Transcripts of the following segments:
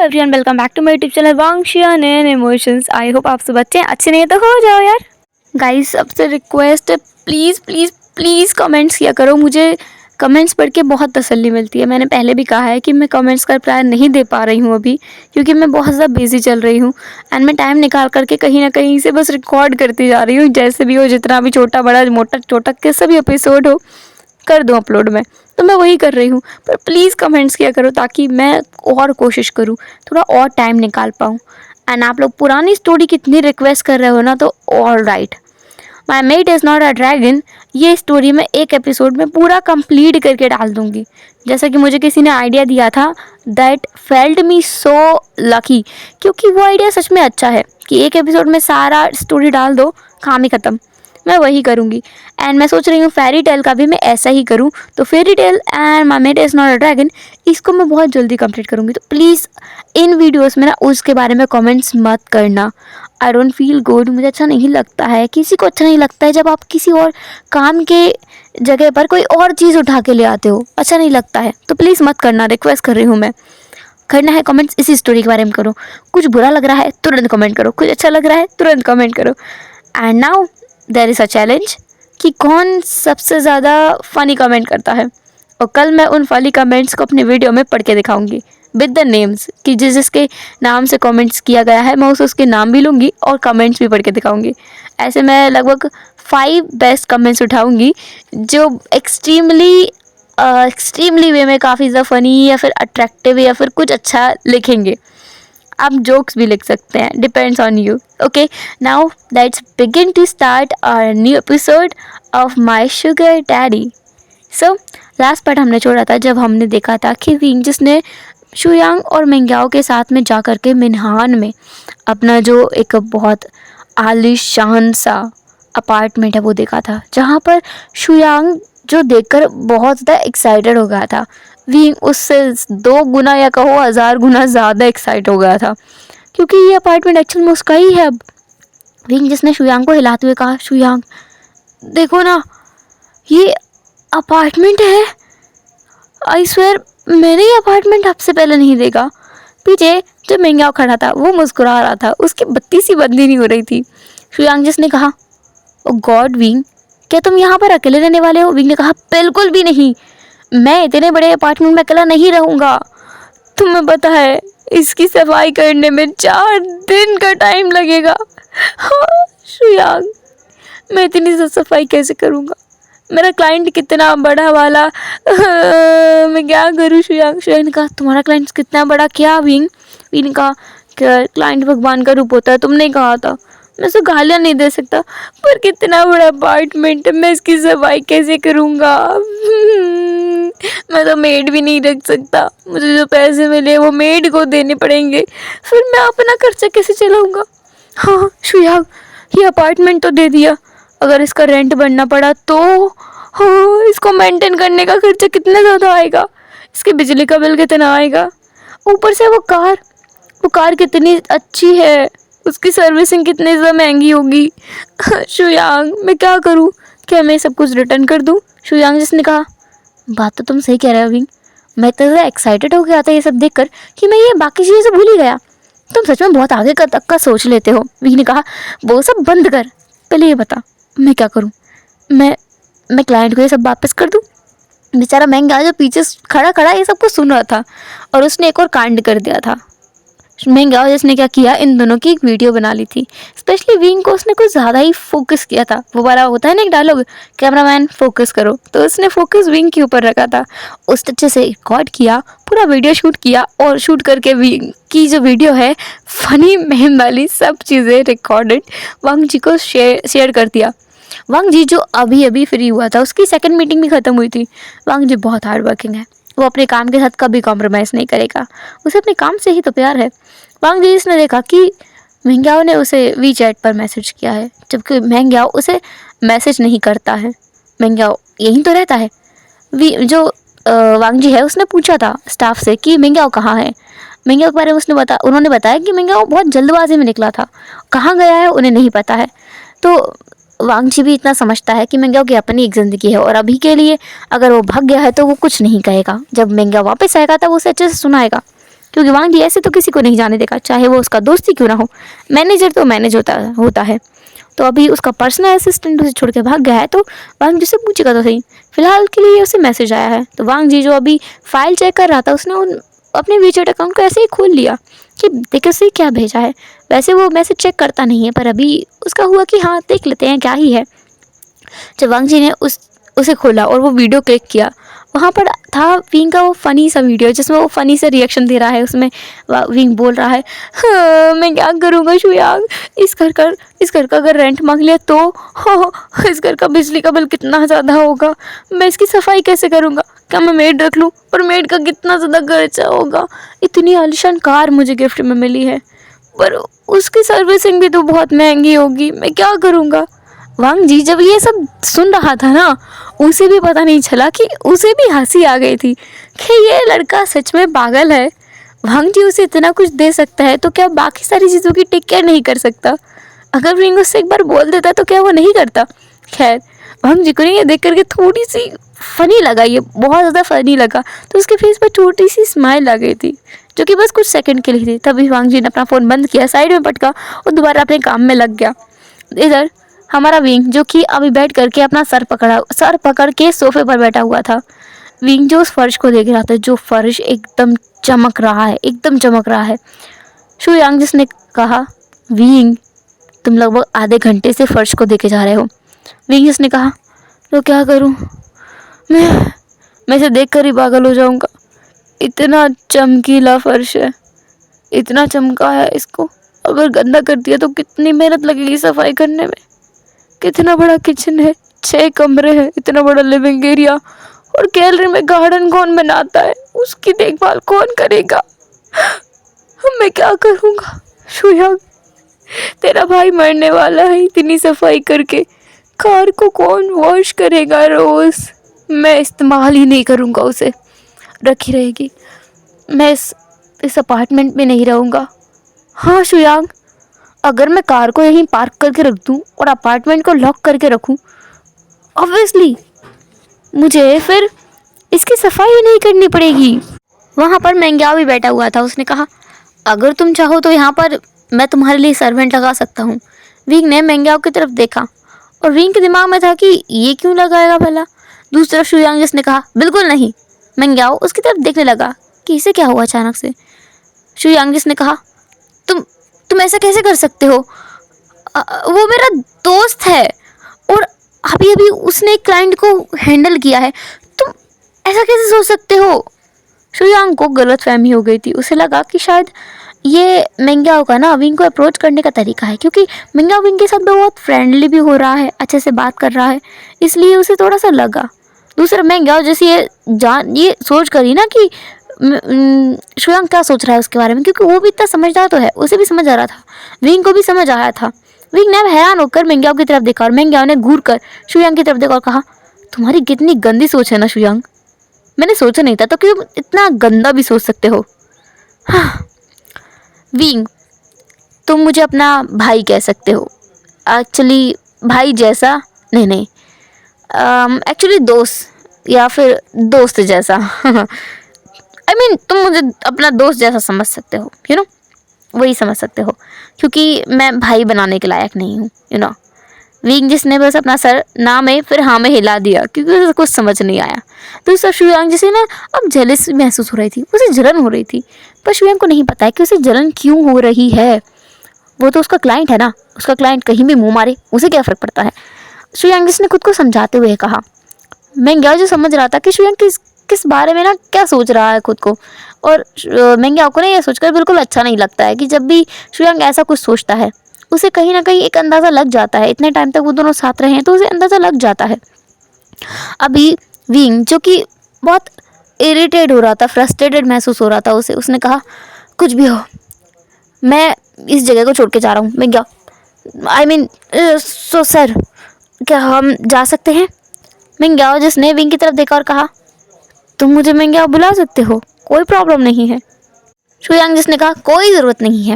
Everyone, welcome back to my YouTube channel वांगशियान and emotions. I hope आप सब अच्छे हैं। अच्छे नहीं है तो हो जाओ यार। गाइस, सबसे रिक्वेस्ट है, प्लीज़ प्लीज़ प्लीज़ कमेंट्स किया करो। मुझे कमेंट्स पढ़ के बहुत तसल्ली मिलती है। मैंने पहले भी कहा है कि मैं कमेंट्स का रिप्लाई नहीं दे पा रही हूँ अभी, क्योंकि मैं बहुत ज़्यादा बिजी चल रही हूँ। एंड मैं टाइम निकाल करके कहीं ना कहीं से बस रिकॉर्ड करती जा रही हूँ। जैसे भी हो, जितना भी छोटा बड़ा मोटा छोटा कैसा भी एपिसोड हो कर दूँ अपलोड में, तो मैं वही कर रही हूँ। पर प्लीज़ कमेंट्स किया करो ताकि मैं और कोशिश करूँ, थोड़ा और टाइम निकाल पाऊँ। एंड आप लोग पुरानी स्टोरी कितनी रिक्वेस्ट कर रहे हो ना, तो all right, my mate is not a dragon, ये स्टोरी मैं एक एपिसोड में पूरा कंप्लीट करके डाल दूँगी। जैसा कि मुझे किसी ने आइडिया दिया था, that felt me so lucky, क्योंकि वो आइडिया सच में अच्छा है कि एक एपिसोड में सारा स्टोरी डाल दो, काम ही ख़त्म। मैं वही करूँगी। एंड मैं सोच रही हूँ फेरी टेल का भी मैं ऐसा ही करूँ। तो fairy tale and my mate is not a dragon, इसको मैं बहुत जल्दी कंप्लीट करूँगी। तो प्लीज़ इन वीडियोस में ना उसके बारे में कमेंट्स मत करना। आई डोंट फील गुड, मुझे अच्छा नहीं लगता है, किसी को अच्छा नहीं लगता है जब आप किसी और काम के जगह पर कोई और चीज़ उठा के ले आते हो, अच्छा नहीं लगता है। तो प्लीज़ मत करना, रिक्वेस्ट कर रही हूँ मैं। करना है कमेंट्स इसी स्टोरी के बारे में करो। कुछ बुरा लग रहा है तुरंत कमेंट करो, कुछ अच्छा लग रहा है तुरंत कमेंट करो। And now there is a challenge कि कौन सबसे ज़्यादा फ़नी कमेंट करता है। और कल मैं उन फनी कमेंट्स को अपनी वीडियो में पढ़ के दिखाऊंगी विद द नेम्स, कि जिसके नाम से कमेंट्स किया गया है मैं उसके नाम भी लूँगी और कमेंट्स भी पढ़ के दिखाऊंगी। ऐसे मैं लगभग 5 बेस्ट कमेंट्स उठाऊंगी जो एक्सट्रीमली वे में काफ़ी ज़्यादा फ़नी या फिर अट्रैक्टिव या फिर कुछ अच्छा लिखेंगे। आप जोक्स भी लिख सकते हैं, depends on you. Okay, now let's begin to start our new episode of my sugar daddy. So last part हमने छोड़ा था जब हमने देखा था कि विंग जिसने शुयांग और मिंग्याओ के साथ में जा कर के मिनहान में अपना जो एक बहुत आलीशान सा अपार्टमेंट है वो देखा था, जहाँ पर शुयांग जो देखकर बहुत ज़्यादा एक्साइटेड हो गया था। विंग उससे 2 गुना या कहो 1000 गुना ज़्यादा एक्साइट हो गया था, क्योंकि ये अपार्टमेंट एक्चुअल में उसका ही है अब। विंग जिसने शुयांग को हिलाते हुए कहा, शुयांग देखो ना, ये अपार्टमेंट है। आई स्वेयर मैंने ये अपार्टमेंट आपसे पहले नहीं देखा। पीछे जो मिंग्याओ खड़ा था वो मुस्कुरा रहा था, उसकी बत्ती सी बंदी नहीं हो रही थी। शुयांग जिसने कहा, ओ गॉड विंग, क्या तुम यहाँ पर अकेले रहने वाले हो? विंग ने कहा, बिल्कुल भी नहीं, मैं इतने बड़े अपार्टमेंट में अकेला नहीं रहूँगा। तुम्हें पता है इसकी सफाई करने में 4 दिन का टाइम लगेगा। हाँ शुयांग, मैं इतनी सी सफाई कैसे करूँगा? मेरा क्लाइंट कितना बड़ा वाला, मैं क्या करूँ शुयांग? शुयांग ने कहा, तुम्हारा क्लाइंट कितना बड़ा? क्या विंग? विंग ने कहा, क्लाइंट भगवान का रूप होता है, तुमने कहा था। मैं उसे गालियाँ नहीं दे सकता, पर कितना बड़ा अपार्टमेंट है, मैं इसकी सफाई कैसे करूँगा? मैं तो मेड भी नहीं रख सकता, मुझे जो पैसे मिले वो मेड को देने पड़ेंगे, फिर मैं अपना खर्चा कैसे चलाऊँगा? हाँ शुयांग, ये अपार्टमेंट तो दे दिया, अगर इसका रेंट भरना पड़ा तो हाँ, इसको मेंटेन करने का खर्चा कितना ज़्यादा आएगा, इसके बिजली का बिल कितना आएगा, ऊपर से वो कार कितनी अच्छी है, उसकी सर्विसिंग कितनी ज़्यादा महंगी होगी। शुयांग मैं क्या करूँ? क्या मैं सब कुछ रिटर्न कर दूँ? शुयांग जिसने कहा, बात तो तुम सही कह रहे हो विंग, मैं तो ज़्यादा एक्साइटेड हो गया था ये सब देखकर कि मैं ये बाकी चीज़ें से भूल ही गया। तुम सच में बहुत आगे का तक का सोच लेते हो। विंग ने कहा, वो सब बंद कर, पहले ये बता मैं क्या करूँ? मैं क्लाइंट को ये सब वापस कर दूँ? बेचारा महंगा जो पीछे खड़ा खड़ा ये सब कुछ सुन रहा था, और उसने एक और कांड कर दिया था। महंगा जिसने क्या किया, इन दोनों की एक वीडियो बना ली थी। स्पेशली विंग को उसने कुछ ज़्यादा ही फोकस किया था। वो वाला होता है ना एक डायलॉग, कैमरामैन फोकस करो, तो उसने फोकस विंग के ऊपर रखा था। उस अच्छे से रिकॉर्ड किया, पूरा वीडियो शूट किया, और शूट करके विंग की जो वीडियो है फनी मेम वाली सब चीज़ें रिकॉर्डेड वांग जी को शेयर कर दिया। वांग जी जो अभी अभी फ्री हुआ था, उसकी सेकंड मीटिंग भी ख़त्म हुई थी। वांग जी बहुत हार्ड वर्किंग है, वो अपने काम के साथ कभी कॉम्प्रोमाइज़ नहीं करेगा, उसे अपने काम से ही तो प्यार है। वांग जी ने देखा कि महंग्याओ ने उसे वी चैट पर मैसेज किया है, जबकि महंग्याओ उसे मैसेज नहीं करता है। महंग्याओ यहीं तो रहता है। वांग जी है उसने पूछा था स्टाफ से कि महंग्याओ कहाँ है। महंग्याओ के बारे में उन्होंने बताया कि महंग्याओ बहुत जल्दबाजी में निकला था, कहाँ गया है उन्हें नहीं पता है। तो वांग जी भी इतना समझता है कि महंग्याओ की अपनी एक ज़िंदगी है, और अभी के लिए अगर वो भाग गया है तो वो कुछ नहीं कहेगा। जब महंग्याओ वापस आएगा तब उसे अच्छे से सुनाएगा। क्योंकि वांग जी ऐसे तो किसी को नहीं जाने देगा, चाहे वो उसका दोस्त ही क्यों ना हो। मैनेजर तो मैनेज होता है। तो अभी उसका पर्सनल असिस्टेंट उसे छोड़ के भाग गया है, तो वांग जी से पूछेगा तो सही। फिलहाल के लिए उसे मैसेज आया है, तो वांग जी जो अभी फाइल चेक कर रहा था, उसने अपने वीचैट अकाउंट को ऐसे ही खोल लिया कि देखे उसे क्या भेजा है। वैसे वो मैसेज चेक करता नहीं है, पर अभी उसका हुआ कि हाँ देख लेते हैं क्या ही है। जब वांग जी ने उसे खोला और वो वीडियो क्लिक किया, वहाँ पर था विंग का वो फ़नी सा वीडियो जिसमें वो फ़नी से रिएक्शन दे रहा है। उसमें विंग बोल रहा है, हाँ, मैं क्या करूँगा शुयांग, इस घर का अगर रेंट मांग लिया तो हाँ, इस घर का बिजली का बिल कितना ज़्यादा होगा, मैं इसकी सफाई कैसे करूँगा, क्या मैं मेड रख लूँ, पर मेड का कितना ज़्यादा खर्चा होगा, इतनी आलीशान कार मुझे गिफ्ट में मिली है, पर उसकी सर्विसिंग भी तो बहुत महंगी होगी, मैं क्या करूँगा। वांग जी जब ये सब सुन रहा था ना, उसे भी पता नहीं चला कि उसे भी हंसी आ गई थी कि ये लड़का सच में पागल है। वांग जी उसे इतना कुछ दे सकता है तो क्या बाकी सारी चीज़ों की टेक केयर नहीं कर सकता। अगर विंग उससे एक बार बोल देता तो क्या वो नहीं करता। खैर, वांग जी को ये देख करके थोड़ी सी फनी लगा, ये बहुत ज़्यादा फनी लगा, तो उसके फेस पर छोटी सी स्माइल आ गई थी, जो कि बस कुछ सेकंड के लिए थी। तभी वांग जी ने अपना फ़ोन बंद किया, साइड में पटका और दोबारा अपने काम में लग गया। इधर हमारा विंग जो कि अभी बैठ करके अपना सर पकड़ के सोफे पर बैठा हुआ था। विंग जो उस फर्श को देख रहा था, जो फर्श एकदम चमक रहा है, एकदम चमक रहा है। शुयांग जिसने कहा, विंग तुम लगभग आधे घंटे से फर्श को देखे जा रहे हो। विंग जिसने कहा, तो क्या करूं, मैं इसे देख कर ही पागल हो जाऊंगा, इतना चमकीला फर्श है, इतना चमका है, इसको अगर गंदा कर दिया तो कितनी मेहनत लगेगी सफाई करने में। कितना बड़ा किचन है, 6 कमरे हैं, इतना बड़ा लिविंग एरिया, और गैलरी में गार्डन कौन बनाता है, उसकी देखभाल कौन करेगा, मैं क्या करूँगा। शुयांग, तेरा भाई मरने वाला है, इतनी सफाई करके कार को कौन वॉश करेगा रोज, मैं इस्तेमाल ही नहीं करूँगा, उसे रखी रहेगी, मैं इस अपार्टमेंट में नहीं रहूँगा। हाँ शुयांग, अगर मैं कार को यहीं पार्क करके रख दूं और अपार्टमेंट को लॉक करके रखूं, ऑब्वियसली मुझे फिर इसकी सफाई नहीं करनी पड़ेगी। वहाँ पर मेंग्याओ भी बैठा हुआ था। उसने कहा, अगर तुम चाहो तो यहाँ पर मैं तुम्हारे लिए सर्वेंट लगा सकता हूँ। विंग ने मेंग्याओ की तरफ देखा और विंग के दिमाग में था कि ये क्यों लगाएगा भला। दूसरी तरफ शुयांग जिसने कहा, बिल्कुल नहीं। मेंग्याओ उसकी तरफ देखने लगा कि इसे क्या हुआ अचानक से। शुयांग जिसने कहा, तुम ऐसा कैसे कर सकते हो, वो मेरा दोस्त है और अभी अभी उसने एक क्लाइंट को हैंडल किया है, तुम ऐसा कैसे सोच सकते हो। शुयांग को गलतफहमी हो गई थी। उसे लगा कि शायद ये मेंग्याओ का ना विंग को अप्रोच करने का तरीका है, क्योंकि मेंग्याओ विंग के साथ बहुत फ्रेंडली भी हो रहा है, अच्छे से बात कर रहा है, इसलिए उसे थोड़ा सा लगा। दूसरा मेंग्याओ जैसे ये सोच करी ना कि शुयांग क्या सोच रहा है उसके बारे में, क्योंकि वो भी इतना समझदार तो है, उसे भी समझ आ रहा था, विंग को भी समझ आया था। विंग ने हैरान होकर मेंग्याओ की तरफ देखा और मेंग्याओ ने घूर कर शुयांग की तरफ देखा और कहा, तुम्हारी कितनी गंदी सोच है ना शुयांग, मैंने सोचा नहीं था तो कि तुम इतना गंदा भी सोच सकते हो। हाँ विंग, तुम मुझे अपना भाई कह सकते हो, एक्चुअली भाई जैसा नहीं, एक्चुअली दोस्त या फिर दोस्त जैसा I mean, तुम मुझे अपना दोस्त जैसा समझ सकते हो, यू नो, वही समझ सकते हो, क्योंकि मैं भाई बनाने के लायक नहीं हूँ, यू नो। विंग जिसने बस अपना सर ना में फिर हाँ में हिला दिया, क्योंकि उसे कुछ समझ नहीं आया। तो उस शुयांग जिसे ना अब जेलस महसूस हो रही थी, उसे जलन हो रही थी, पर शुयांग को नहीं पता है कि उसे जलन क्यों हो रही है। वो तो उसका क्लाइंट है ना, उसका क्लाइंट कहीं भी मुँह मारे उसे क्या फ़र्क पड़ता है। शुयांग जिसने खुद को समझाते हुए कहा। मेंग्याओ जो समझ रहा था कि शुयांग किस बारे में ना क्या सोच रहा है खुद को, और मेंग्याओ को ना ये सोचकर बिल्कुल अच्छा नहीं लगता है कि जब भी शुयांग ऐसा कुछ सोचता है उसे कहीं ना कहीं एक अंदाज़ा लग जाता है। इतने टाइम तक वो दोनों साथ रहे हैं तो उसे अंदाज़ा लग जाता है। अभी विंग जो कि बहुत इरिटेट हो रहा था, फ्रस्ट्रेटेड महसूस हो रहा था उसने कहा, कुछ भी हो, मैं इस जगह को छोड़ के जा रहा हूँ। मेंग्याओ, आई मीन सो सर, क्या हम जा सकते हैं। मेंग्याओ जिसने विंग की तरफ देखा और कहा, तुम मुझे मेंग्याओ बुला सकते हो, कोई प्रॉब्लम नहीं है। शुयांग जिसने कहा, कोई ज़रूरत नहीं है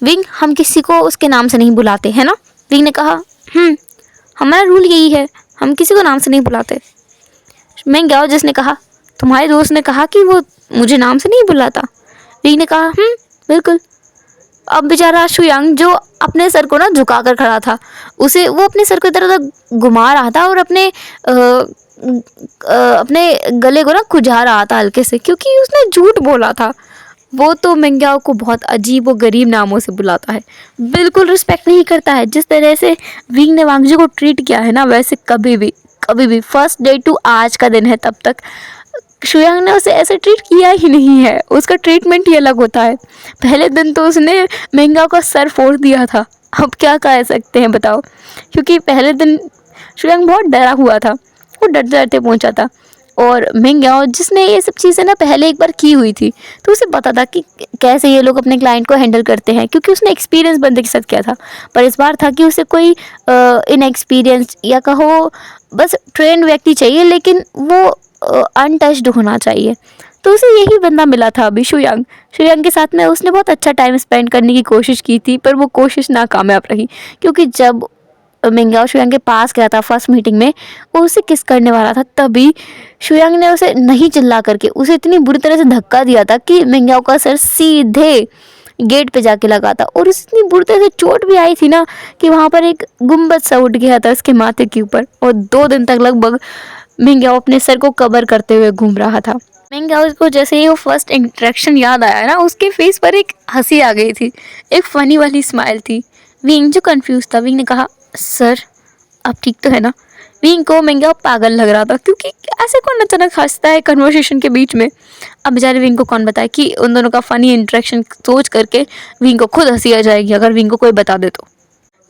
विंग, हम किसी को उसके नाम से नहीं बुलाते हैं ना। विंग ने कहा, हमारा रूल यही है, हम किसी को नाम से नहीं बुलाते। मेंग्याओ जिसने कहा, तुम्हारे दोस्त ने कहा कि वो मुझे नाम से नहीं बुलाता। विंग ने कहा बिल्कुल। अब बेचारा शुयांग जो अपने सर को ना झुका कर खड़ा था, उसे वो अपने सर को इधर उधर घुमा रहा था और अपने गले को ना खुजा रहा था हल्के से, क्योंकि उसने झूठ बोला था। वो तो मेंग्याओ को बहुत अजीब व गरीब नामों से बुलाता है, बिल्कुल रिस्पेक्ट नहीं करता है। जिस तरह से विंग ने वांगजू को ट्रीट किया है ना, वैसे कभी भी फर्स्ट डे टू आज का दिन है तब तक शुयांग ने उसे ऐसे ट्रीट किया ही नहीं है। उसका ट्रीटमेंट ही अलग होता है। पहले दिन तो उसने मेंग्याओ का सर फोड़ दिया था। अब क्या कह सकते हैं बताओ, क्योंकि पहले दिन शुयांग बहुत डरा हुआ था, वो डरते डरते पहुंचा था। और मेंग्याओ जिसने ये सब चीज़ें ना पहले एक बार की हुई थी, तो उसे पता था कि कैसे ये लोग अपने क्लाइंट को हैंडल करते हैं, क्योंकि उसने एक्सपीरियंस बंदे के साथ किया था। पर इस बार था कि उसे कोई इनएक्सपीरियंस या कहो बस ट्रेंड व्यक्ति चाहिए, लेकिन वो अनटच्ड होना चाहिए। तो उसे यही बंदा मिला था अभी, शुयांग। शुयांग के साथ में उसने बहुत अच्छा टाइम स्पेंड करने की कोशिश की थी, पर वो कोशिश नाकामयाब रही, क्योंकि जब मेंग्याओ शुयांग के पास गया था फर्स्ट मीटिंग में, वो उसे किस करने वाला था, तभी शुयांग ने उसे नहीं चिल्ला करके उसे इतनी बुरी तरह से धक्का दिया था कि मेंग्याओ का सर सीधे गेट पे जाके लगा था। और उसे इतनी बुरी तरह से चोट भी आई थी ना कि वहाँ पर एक गुम्बद सा उठ गया था उसके माथे के ऊपर, और 2 दिन तक लगभग मेंग्याओ अपने सर को कवर करते हुए घूम रहा था। मेंग्याओ को जैसे ही वो फर्स्ट इंटरेक्शन याद आया ना, उसके फेस पर एक हंसी आ गई थी, एक फनी वाली स्माइल थी। विंग जो कंफ्यूज था, विंग ने कहा सर आप ठीक तो है ना। विंग को मेंग्याओ पागल लग रहा था, क्योंकि ऐसे कौन अचानक हंसता है कन्वर्सेशन के बीच में। अब बेचारे विंग को कौन बताए कि उन दोनों का फनी इंटरेक्शन सोच करके विंग को खुद हंसी आ जाएगी अगर विंग को कोई बता दे तो।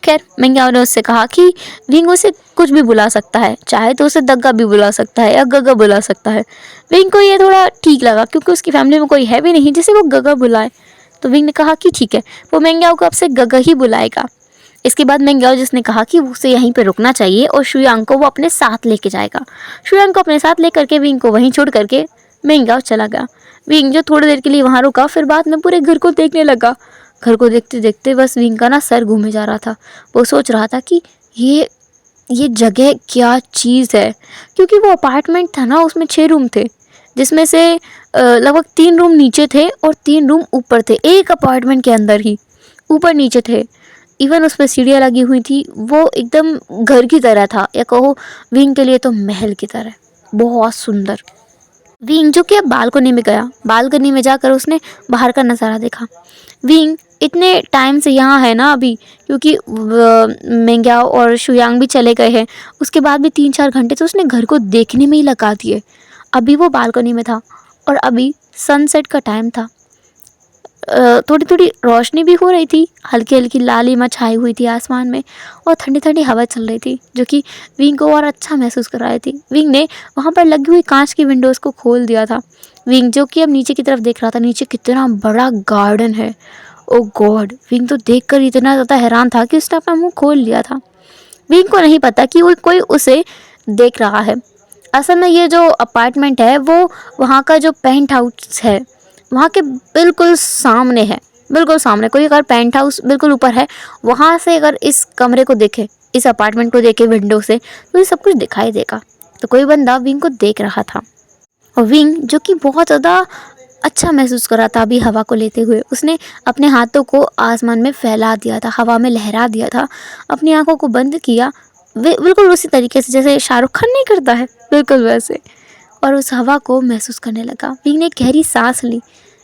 खैर मेंग्याओ ने उससे कहा कि विंग उसे कुछ भी बुला सकता है, चाहे तो उसे दग्गा भी बुला सकता है या गगा बुला सकता है। विंग को ये थोड़ा ठीक लगा, क्योंकि उसकी फैमिली में कोई है भी नहीं जिसे वो गगा बुलाए। तो विंग ने कहा कि ठीक है, वो मेंग्याओ को अब से गगा ही बुलाएगा। इसके बाद मेंग्याओ जिसने कहा कि उसे यहीं पर रुकना चाहिए और शुयांग को वो अपने साथ लेके जाएगा। शुयांग को अपने साथ लेकर के विंग को वहीं छोड़ करके मेंग्याओ चला गया। विंग जो थोड़ी देर के लिए वहाँ रुका, फिर बाद में पूरे घर को देखने लगा। घर को देखते देखते बस विंग का ना सर घूमे जा रहा था। वो सोच रहा था कि ये जगह क्या चीज़ है, क्योंकि वो अपार्टमेंट था ना, उसमें 6 रूम थे, जिसमें से लगभग 3 रूम नीचे थे और 3 रूम ऊपर थे। एक अपार्टमेंट के अंदर ही ऊपर नीचे थे। इवन उस पर सीढ़ियाँ लगी हुई थी। वो एकदम घर की तरह था, या कहो विंग के लिए तो महल की तरह, बहुत सुंदर। विंग जो कि अब बालकनी में गया, बालकनी में जाकर उसने बाहर का नज़ारा देखा। विंग इतने टाइम से यहाँ है ना अभी, क्योंकि मेंग्याओ और शुयांग भी चले गए हैं, उसके बाद भी 3-4 घंटे तो उसने घर को देखने में ही लगा दिए। अभी वो बालकनी में था और अभी सनसेट का टाइम था। थोड़ी थोड़ी रोशनी भी हो रही थी, हल्की हल्की लालिमा छाई हुई थी आसमान में, और ठंडी ठंडी हवा चल रही थी, जो कि विंग को और अच्छा महसूस कर रही थी। विंग ने वहाँ पर लगी हुई कांच की विंडोज़ को खोल दिया था। विंग जो कि अब नीचे की तरफ देख रहा था, नीचे कितना बड़ा गार्डन है। ओ गॉड, विंग तो देखकर इतना ज़्यादा हैरान था कि उसने अपना मुंह खोल लिया था। विंग को नहीं पता कि वो कोई उसे देख रहा है। असल में ये जो अपार्टमेंट है वो वहाँ का जो पेंट हाउस है वहाँ के बिल्कुल सामने है, बिल्कुल सामने। कोई अगर पेंट हाउस बिल्कुल ऊपर है, वहाँ से अगर इस कमरे को देखे, इस अपार्टमेंट को देखे विंडो से, तो ये सब कुछ दिखाई देगा। तो कोई बंदा विंग को देख रहा था, और विंग जो कि बहुत ज़्यादा अच्छा महसूस कर रहा था अभी हवा को लेते हुए, उसने अपने हाथों को आसमान में फैला दिया था, हवा में लहरा दिया था, अपनी आंखों को बंद किया, बिल्कुल उसी तरीके से जैसे शाहरुख खान नहीं करता है, बिल्कुल वैसे, और उस हवा को महसूस करने लगा। विंग ने एक गहरी सांस ली,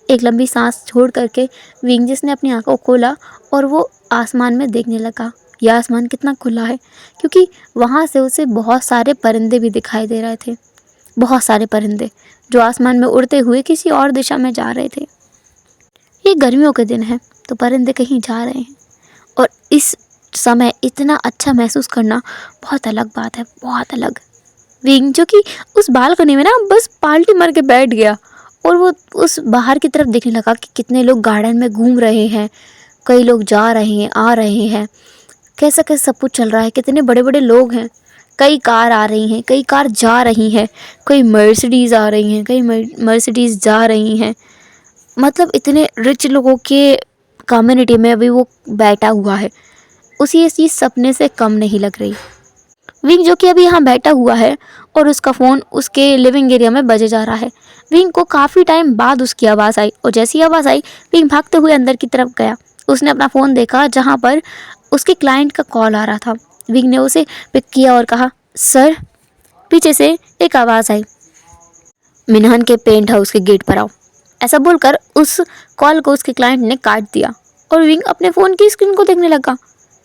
एक लंबी सांस छोड़ करके विंग जिसने अपनी आंखों को खोला और वो आसमान में देखने लगा। यह आसमान कितना खुला है, क्योंकि वहाँ से उसे बहुत सारे परिंदे भी दिखाई दे रहे थे, बहुत सारे परिंदे जो आसमान में उड़ते हुए किसी और दिशा में जा रहे थे। ये गर्मियों के दिन है, तो परिंदे कहीं जा रहे हैं, और इस समय इतना अच्छा महसूस करना बहुत अलग बात है, बहुत अलग। विंग जो कि उस बालकनी में ना बस पाल्टी मार के बैठ गया, और वो उस बाहर की तरफ देखने लगा कि कितने लोग गार्डन में घूम रहे हैं, कई लोग जा रहे हैं, आ रहे हैं, कैसा कैसा सब कुछ चल रहा है, कितने बड़े बड़े लोग हैं, कई कार आ रही हैं, कई कार जा रही हैं, कई मर्सिडीज़ आ रही हैं, कई मर्सिडीज़ जा रही हैं। मतलब इतने रिच लोगों के कम्युनिटी में अभी वो बैठा हुआ है, उसे ये चीज़ सपने से कम नहीं लग रही। विंग जो कि अभी यहाँ बैठा हुआ है और उसका फ़ोन उसके लिविंग एरिया में बजे जा रहा है। विंग को काफ़ी टाइम बाद उसकी आवाज़ आई और जैसी आवाज़ आई विंग भागते हुए अंदर की तरफ गया। उसने अपना फ़ोन देखा जहाँ पर उसके क्लाइंट का कॉल आ रहा था। विंग ने उसे पिक किया और कहा, सर। पीछे से एक आवाज़ आई, मिनहन के पेंट हाउस के गेट पर आओ। ऐसा बोलकर उस कॉल को उसके क्लाइंट ने काट दिया और विंग अपने फ़ोन की स्क्रीन को देखने लगा।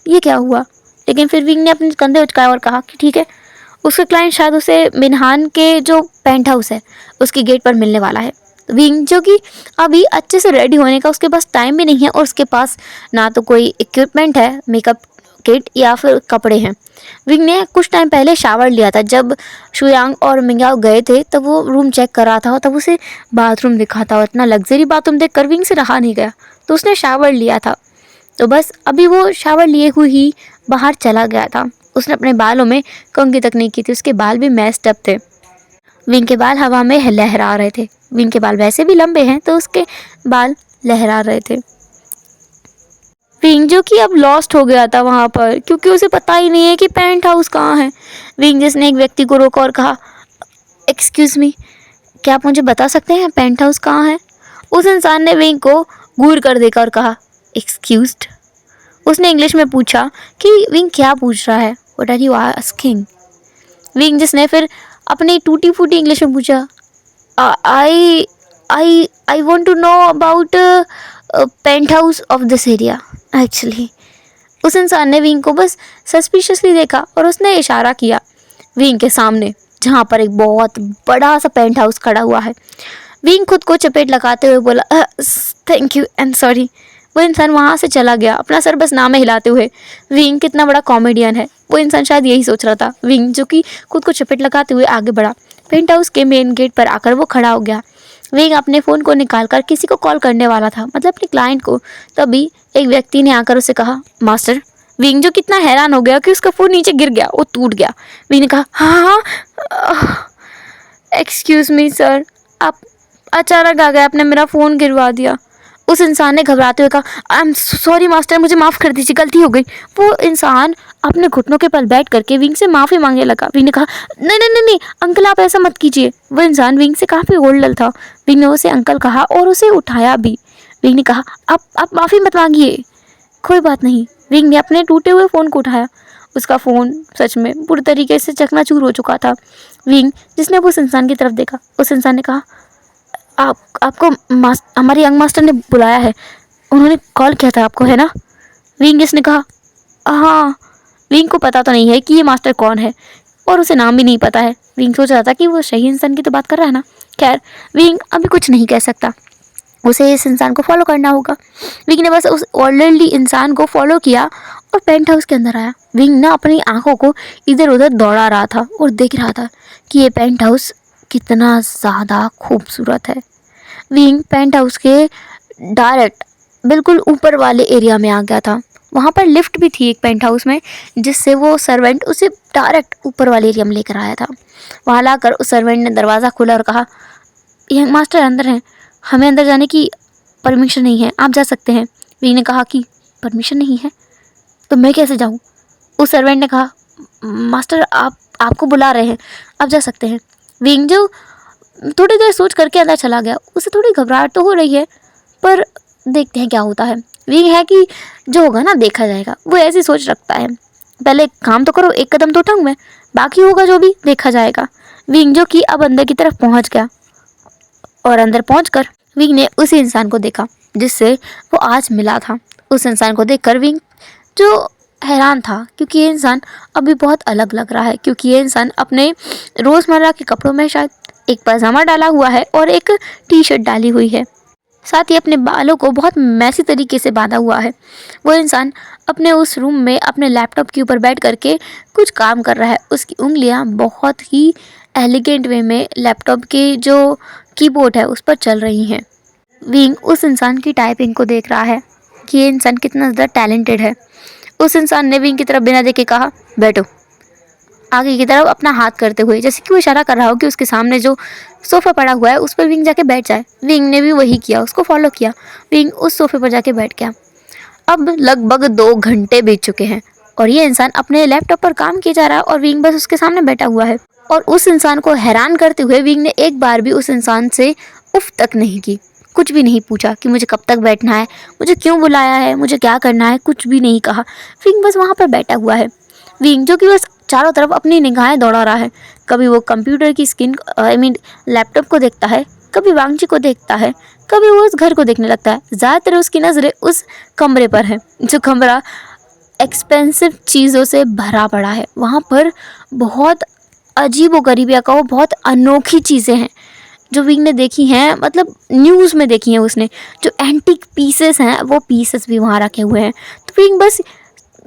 ये क्या हुआ? लेकिन फिर विंग ने अपने कंधे उचकाए और कहा कि ठीक है, उसके क्लाइंट शायद उसे मिनहान के जो पेंट हाउस है उसके गेट पर मिलने वाला है। विंग जो कि अभी अच्छे से रेडी होने का उसके पास टाइम भी नहीं है और उसके पास ना तो कोई इक्विपमेंट है, मेकअप किट या फिर कपड़े हैं। विंग ने कुछ टाइम पहले शावर लिया था। जब शुयांग और मिंगाओ गए थे तब वो रूम चेक कर रहा था और तब उसे बाथरूम दिखा था और इतना लग्जरी बाथरूम देखकर विंग से रहा नहीं गया, तो उसने शावर लिया था। तो बस अभी वो शावर लिए हुए ही बाहर चला गया था। उसने अपने बालों में कंघी तक नहीं की थी, उसके बाल भी मैस्ड अप थे। विंग के बाल हवा में लहरा रहे थे। विंग के बाल वैसे भी लंबे हैं तो उसके बाल लहरा रहे थे। विंग जो कि अब लॉस्ट हो गया था वहाँ पर, क्योंकि उसे पता ही नहीं है कि पेंट हाउस कहाँ है। विंग जिसने एक व्यक्ति को रोका और कहा, एक्सक्यूज़ मी, क्या आप मुझे बता सकते हैं पेंट हाउस कहाँ है? उस इंसान ने विंग को घूर कर देखा और कहा, एक्सक्यूज्ड। उसने इंग्लिश में पूछा कि विंग क्या पूछ रहा है, व्हाट आर यू आस्किंग। विंग जिसने फिर अपनी टूटी फूटी इंग्लिश में पूछा, I I I want to know about paint house of this area actually. उस इंसान ने विंग को बस सस्पिशियसली देखा और उसने इशारा किया विंग के सामने जहाँ पर एक बहुत बड़ा सा पेंट हाउस खड़ा हुआ है। विंग खुद को चपेट लगाते हुए बोला, थैंक यू एंड सॉरी। वो इंसान वहाँ से चला गया, अपना सर बस नाम हिलाते हुए। विंग कितना बड़ा कॉमेडियन है, वो इंसान शायद यही सोच रहा था। विंग जो कि खुद को चपेट लगाते हुए आगे बढ़ा। पेंट हाउस के मेन गेट पर आकर वो खड़ा हो गया। विंग अपने फ़ोन को निकालकर किसी को कॉल करने वाला था, मतलब अपने क्लाइंट को। तभी एक व्यक्ति ने आकर उसे कहा, मास्टर। विंग जो कितना हैरान हो गया कि उसका फ़ोन नीचे गिर गया, वो टूट गया। विंग ने कहा, हाँ हाँ, एक्सक्यूज़ मी सर, आप अचानक आ गए, आपने मेरा फ़ोन गिरवा दिया। उस इंसान ने घबराते हुए कहा, आई एम सॉरी मास्टर, मुझे माफ़ कर दीजिए, गलती हो गई। वो इंसान अपने घुटनों के बल बैठ करके विंग से माफ़ी मांगने लगा। विंग ने कहा, नहीं नहीं नहीं नहीं अंकल, आप ऐसा मत कीजिए। वो इंसान विंग से काफ़ी ओल्ड था। विंग ने उसे अंकल कहा और उसे उठाया भी। विंग ने कहा, आप माफ़ी मत मांगिए, कोई बात नहीं। विंग ने अपने टूटे हुए फ़ोन को उठाया। उसका फ़ोन सच में पूरी तरीके से चकनाचूर हो चुका था। विंग जिसने उस इंसान की तरफ देखा, उस इंसान ने कहा, आपको हमारे यंग मास्टर ने बुलाया है, उन्होंने कॉल किया था आपको, है ना? विंग जिसने कहा, हाँ। विंग को पता तो नहीं है कि ये मास्टर कौन है और उसे नाम भी नहीं पता है। विंग सोच रहा था कि वो सही इंसान की तो बात कर रहा है ना। खैर, विंग अभी कुछ नहीं कह सकता, उसे इस इंसान को फॉलो करना होगा। विंग ने बस उस ऑलरेडी इंसान को फॉलो किया और पेंट हाउस के अंदर आया। विंग ना अपनी आंखों को इधर उधर दौड़ा रहा था और देख रहा था कि ये पेंट हाउस कितना ज़्यादा खूबसूरत है। विंग पेंट हाउस के डायरेक्ट बिल्कुल ऊपर वाले एरिया में आ गया था। वहाँ पर लिफ्ट भी थी एक पेंट हाउस में, जिससे वो सर्वेंट उसे डायरेक्ट ऊपर वाले एरिया में लेकर आया था। वहाँ लाकर उस सर्वेंट ने दरवाज़ा खोला और कहा, यंग मास्टर अंदर हैं, हमें अंदर जाने की परमिशन नहीं है, आप जा सकते हैं। विंग ने कहा कि परमिशन नहीं है तो मैं कैसे जाऊँ? उस सर्वेंट ने कहा, मास्टर आपको बुला रहे हैं, आप जा सकते हैं। विंग जो थोड़ी देर सोच करके अंदर चला गया। उसे थोड़ी घबराहट तो हो रही है, पर देखते हैं क्या होता है। विंग है कि जो होगा ना देखा जाएगा, वो ऐसी सोच रखता है। पहले काम तो करो, एक कदम तो उठाऊँ मैं, बाकी होगा जो भी देखा जाएगा। विंग जो कि अब अंदर की तरफ पहुंच गया और अंदर पहुंचकर विंग ने उसी इंसान को देखा जिससे वो आज मिला था। उस इंसान को देखकर विंग जो हैरान था, क्योंकि ये इंसान अभी बहुत अलग लग रहा है, क्योंकि ये इंसान अपने रोज़मर्रा के कपड़ों में शायद एक पजामा डाला हुआ है और एक टी शर्ट डाली हुई है, साथ ही अपने बालों को बहुत मैसी तरीके से बांधा हुआ है। वो इंसान अपने उस रूम में अपने लैपटॉप के ऊपर बैठ करके कुछ काम कर रहा है। उसकी उंगलियां बहुत ही एलिगेंट वे में लैपटॉप के जो कीबोर्ड है उस पर चल रही हैं। विंग उस इंसान की टाइपिंग को देख रहा है कि ये इंसान कितना ज़्यादा टैलेंटेड है। उस इंसान ने विंग की तरफ बिना देखे कहा, बैठो, आगे की तरफ अपना हाथ करते हुए, जैसे कि वो इशारा कर रहा हो कि उसके सामने जो सोफ़ा पड़ा हुआ है उस पर विंग जाके बैठ जाए। विंग ने भी वही किया, उसको फॉलो किया। विंग उस सोफ़े पर जाके बैठ गया। अब लगभग 2 घंटे बीत चुके हैं और ये इंसान अपने लैपटॉप पर काम किया जा रहा है और विंग बस उसके सामने बैठा हुआ है। और उस इंसान को हैरान करते हुए विंग ने एक बार भी उस इंसान से उफ तक नहीं की, कुछ भी नहीं पूछा कि मुझे कब तक बैठना है, मुझे क्यों बुलाया है, मुझे क्या करना है, कुछ भी नहीं कहा। विंग बस वहाँ पर बैठा हुआ है। विंग जो कि बस चारों तरफ अपनी निगाहें दौड़ा रहा है, कभी वो कंप्यूटर की स्क्रीन लैपटॉप को देखता है, कभी वांग जी को देखता है, कभी वो उस घर को देखने लगता है। ज़्यादातर उसकी नज़रें उस कमरे पर है, जो कमरा एक्सपेंसिव चीज़ों से भरा पड़ा है। वहाँ पर बहुत अजीबोगरीब या कहो बहुत अनोखी चीज़ें हैं जो विंग ने देखी हैं, मतलब न्यूज़ में देखी हैं उसने। जो एंटीक पीसेस हैं वो पीसेस भी वहाँ रखे हुए हैं। तो विंग बस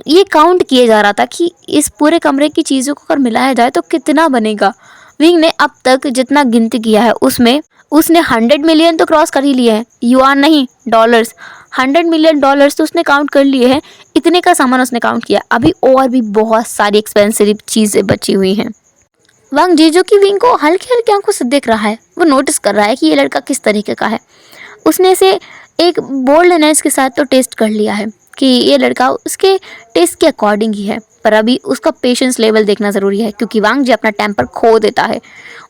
ये काउंट किए जा रहा था कि इस पूरे कमरे की चीज़ों को अगर मिलाया जाए तो कितना बनेगा। विंग ने अब तक जितना गिनती किया है उसमें उसने 100 मिलियन तो क्रॉस कर ही लिए हैं, युआन नहीं डॉलर्स। 100 मिलियन डॉलर्स तो उसने काउंट कर लिए हैं, इतने का सामान उसने काउंट किया। अभी और भी बहुत सारी एक्सपेंसिव चीज़ें बची हुई हैं। वांग जी जो कि विंग को हल्की हल्की आंखों से देख रहा है, वो नोटिस कर रहा है कि ये लड़का किस तरीके का है। उसने इसे एक बोल्डनेस के साथ तो टेस्ट कर लिया है कि ये लड़का उसके टेस्ट के अकॉर्डिंग ही है, पर अभी उसका पेशेंस लेवल देखना ज़रूरी है क्योंकि वांग जी अपना टेम्पर खो देता है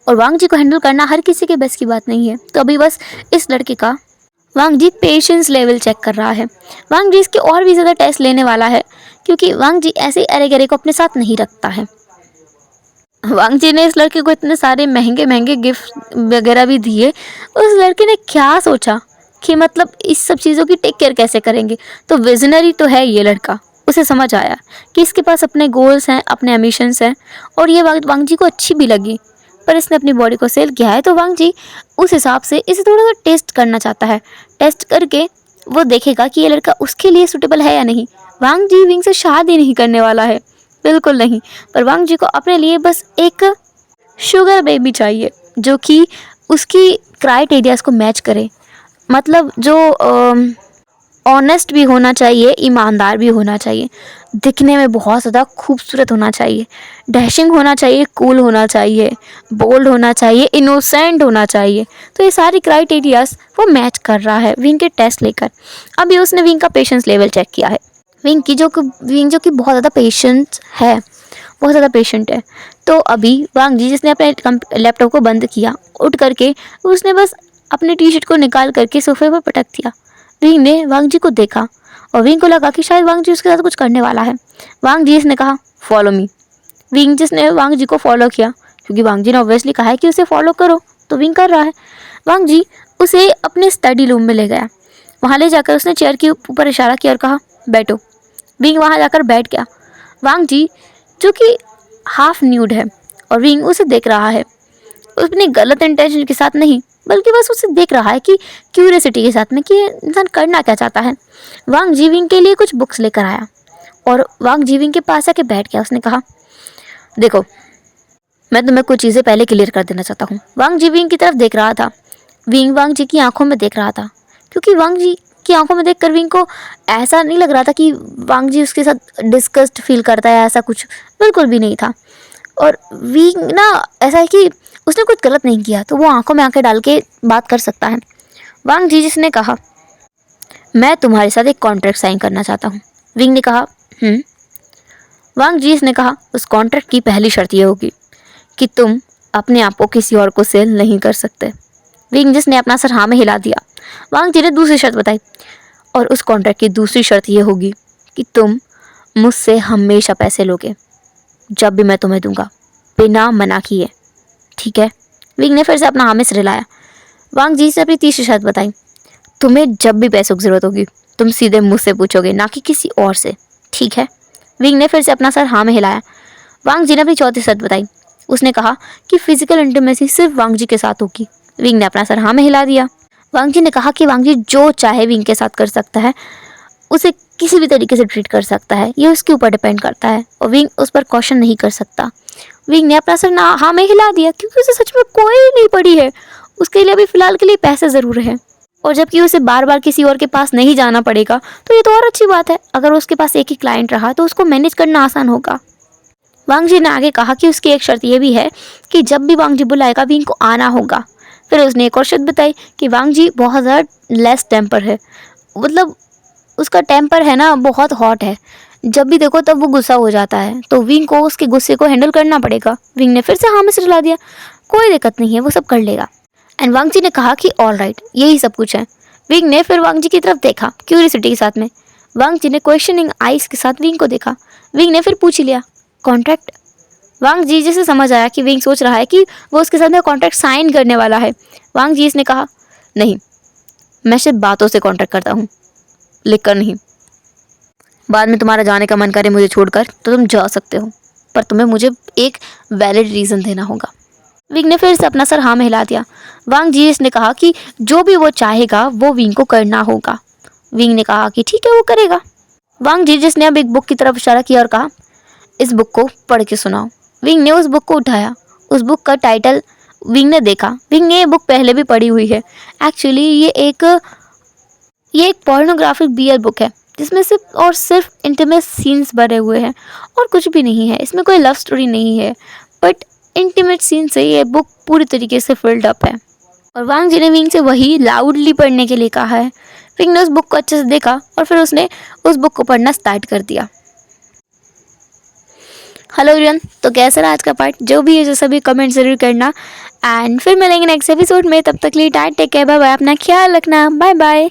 और वांग जी को हैंडल करना हर किसी के बस की बात नहीं है। तो अभी बस इस लड़के का वांग जी पेशेंस लेवल चेक कर रहा है। वांग जी इसके और भी ज़्यादा टेस्ट लेने वाला है क्योंकि वांग जी ऐसे अरे गरे को अपने साथ नहीं रखता है। वांग जी ने इस लड़के को इतने सारे महंगे महंगे गिफ्ट वगैरह भी दिए। उस लड़के ने क्या सोचा कि मतलब इस सब चीज़ों की टेक केयर कैसे करेंगे। तो विजनरी तो है ये लड़का, उसे समझ आया कि इसके पास अपने गोल्स हैं, अपने एम्बिशंस हैं और ये बात वांग जी को अच्छी भी लगी। पर इसने अपनी बॉडी को सेल किया है तो वांग जी उस हिसाब से इसे थोड़ा सा टेस्ट करना चाहता है। टेस्ट करके वो देखेगा कि ये लड़का उसके लिए सूटेबल है या नहीं। वांग जी विंग से शादी नहीं करने वाला है, बिल्कुल नहीं। पर वांग जी को अपने लिए बस एक शुगर बेबी चाहिए जो कि उसकी क्राइटेरियाज़ को मैच करे। मतलब जो ऑनेस्ट भी होना चाहिए, ईमानदार भी होना चाहिए, दिखने में बहुत ज़्यादा खूबसूरत होना चाहिए, डैशिंग होना चाहिए, कूल होना चाहिए, बोल्ड होना चाहिए, इनोसेंट होना चाहिए। तो ये सारी क्राइटेरियाज़ वो मैच कर रहा है विंग के टेस्ट लेकर। अभी उसने विंग का पेशेंस लेवल चेक किया है। विंग जो कि बहुत ज़्यादा पेशेंट है, बहुत ज़्यादा पेशेंट है। तो अभी वांग जी जिसने अपने लैपटॉप को बंद किया, उठ करके उसने बस अपने टी शर्ट को निकाल करके सोफे पर पटक दिया। विंग ने वांग जी को देखा और विंग को लगा कि शायद वांग जी उसके साथ कुछ करने वाला है। वांग जी ने कहा फॉलो मी। विंग जिसने वांग जी को फॉलो किया क्योंकि वांग जी ने ऑब्वियसली कहा है कि उसे फॉलो करो, तो विंग कर रहा है। वांग जी उसे अपने स्टडी रूम में ले गया। वहाँ ले जाकर उसने चेयर के ऊपर इशारा किया और कहा बैठो। विंग वहाँ जाकर बैठ गया। वांग जी जो कि हाफ न्यूड है और विंग उसे देख रहा है, अपनी गलत इंटेंशन के साथ नहीं बल्कि बस उसे देख रहा है कि क्यूरियोसिटी के साथ में कि ये इंसान करना क्या चाहता है। वांग जी विंग के लिए कुछ बुक्स लेकर आया और वांग जी विंग के पास आके बैठ गया। उसने कहा देखो मैं तुम्हें कुछ चीज़ें पहले क्लियर कर देना चाहता हूँ। वांग जी विंग की तरफ देख रहा था, विंग वांग जी की आंखों में देख रहा था क्योंकि वांग जी की आंखों में देखकर विंग को ऐसा नहीं लग रहा था कि वांग जी उसके साथ डिस्कस्ड फील करता है, ऐसा कुछ बिल्कुल भी नहीं था। और विंग ना ऐसा है कि उसने कुछ गलत नहीं किया तो वो आंखों में आंखें डाल के बात कर सकता है। वांग जी जिसने कहा मैं तुम्हारे साथ एक कॉन्ट्रैक्ट साइन करना चाहता हूँ। विंग ने कहा वांग जी ने कहा उस कॉन्ट्रैक्ट की पहली शर्त ये होगी कि तुम अपने आप को किसी और को सेल नहीं कर सकते। विंग जिसने अपना सर हाँ में हिला दिया। वांग जी ने दूसरी शर्त बताई और उस कॉन्ट्रैक्ट की दूसरी शर्त ये होगी कि तुम मुझसे हमेशा पैसे लोगे जब भी मैं तुम्हें दूंगा, बिना मना किए, ठीक है। विंग ने फिर से अपना हाँ में सिर हिलाया। वांग जी से अपनी तीसरी शर्त बताई तुम्हें जब भी पैसों की ज़रूरत होगी तुम सीधे मुझसे पूछोगे, ना कि किसी और से, ठीक है। विंग ने फिर से अपना सर हाँ में हिलाया। वांग जी ने अपनी चौथी शर्त बताई। उसने कहा कि फिजिकल इंटीमेसी सिर्फ वांग जी के साथ होगी। विंग ने अपना सर हाँ में हिला दिया। वांग जी ने कहा कि वांग जी जो चाहे विंग के साथ कर सकता है, उसे किसी भी तरीके से ट्रीट कर सकता है, ये उसके ऊपर डिपेंड करता है और विंग उस पर क्वेश्चन नहीं कर सकता। विंग ने अपना सर हाँ में हिला दिया क्योंकि उसे सच में कोई नहीं पड़ी है, उसके लिए अभी फ़िलहाल के लिए पैसे ज़रूर है और जबकि उसे बार बार किसी और के पास नहीं जाना पड़ेगा तो ये तो और अच्छी बात है। अगर उसके पास एक ही क्लाइंट रहा तो उसको मैनेज करना आसान होगा। वांग जी ने आगे कहा कि उसकी एक शर्त ये भी है कि जब भी वांग जी बुलाएगा विंग को आना होगा। फिर उसने एक और शर्त बताई कि वांग जी बहुत ज़्यादा लेस टेम्पर है, मतलब उसका टेम्पर है ना बहुत हॉट है, जब भी देखो तब वो गुस्सा हो जाता है, तो विंग को उसके गुस्से को हैंडल करना पड़ेगा। विंग ने फिर से हाँ में सिर हिला दिया, कोई दिक्कत नहीं है, वो सब कर लेगा। एंड वांग जी ने कहा कि ऑल राइट, यही सब कुछ है। विंग ने फिर वांग जी की तरफ देखा क्यूरियोसिटी के साथ में। वांग जी ने क्वेश्चनिंग आइज के साथ विंग को देखा। विंग ने फिर पूछ ही लिया, कॉन्ट्रैक्ट? वांग जी जैसे समझ आया कि विंग सोच रहा है कि वो उसके साथ में कॉन्ट्रैक्ट साइन करने वाला है। वांग जी ने कहा, नहीं, मैं सिर्फ बातों से कॉन्ट्रैक्ट करता हूँ, लिख कर नहीं। बाद में तुम्हारा जाने का मन करे मुझे छोड़कर तो तुम जा सकते हो, पर तुम्हें मुझे एक वैलिड रीज़न देना होगा। विंग ने फिर से अपना सर हाँ में हिला दिया। वांग जी ने कहा कि जो भी वो चाहेगा वो विंग को करना होगा। विंग ने कहा कि ठीक है, वो करेगा। वांग जी ने अब एक बुक की तरफ इशारा किया और कहा, इस बुक को पढ़ के सुनाओ। विंग ने उस बुक को उठाया। उस बुक का टाइटल विंग ने देखा। विंग ने ये बुक पहले भी पढ़ी हुई है। एक्चुअली ये एक पोर्नोग्राफिक बियर बुक है, जिसमें सिर्फ और सिर्फ इंटीमेट सीन्स भरे हुए हैं और कुछ भी नहीं है। इसमें कोई लव स्टोरी नहीं है, बट इंटीमेट सीन से ये बुक पूरी तरीके से फिल्ड अप है। और वांग जी ने विंग से वही लाउडली पढ़ने के लिए कहा है। विंग ने उस बुक को अच्छे से देखा और फिर उसने उस बुक को पढ़ना स्टार्ट कर दिया। हेलो एवरीवन, तो कैसा रहा आज का पार्ट? जो भी है जो सभी कमेंट ज़रूर करना। एंड फिर मिलेंगे नेक्स्ट एपिसोड में। तब तक लिए टाइट टेक केयर, बाय बाय, अपना ख्याल रखना, बाय बाय।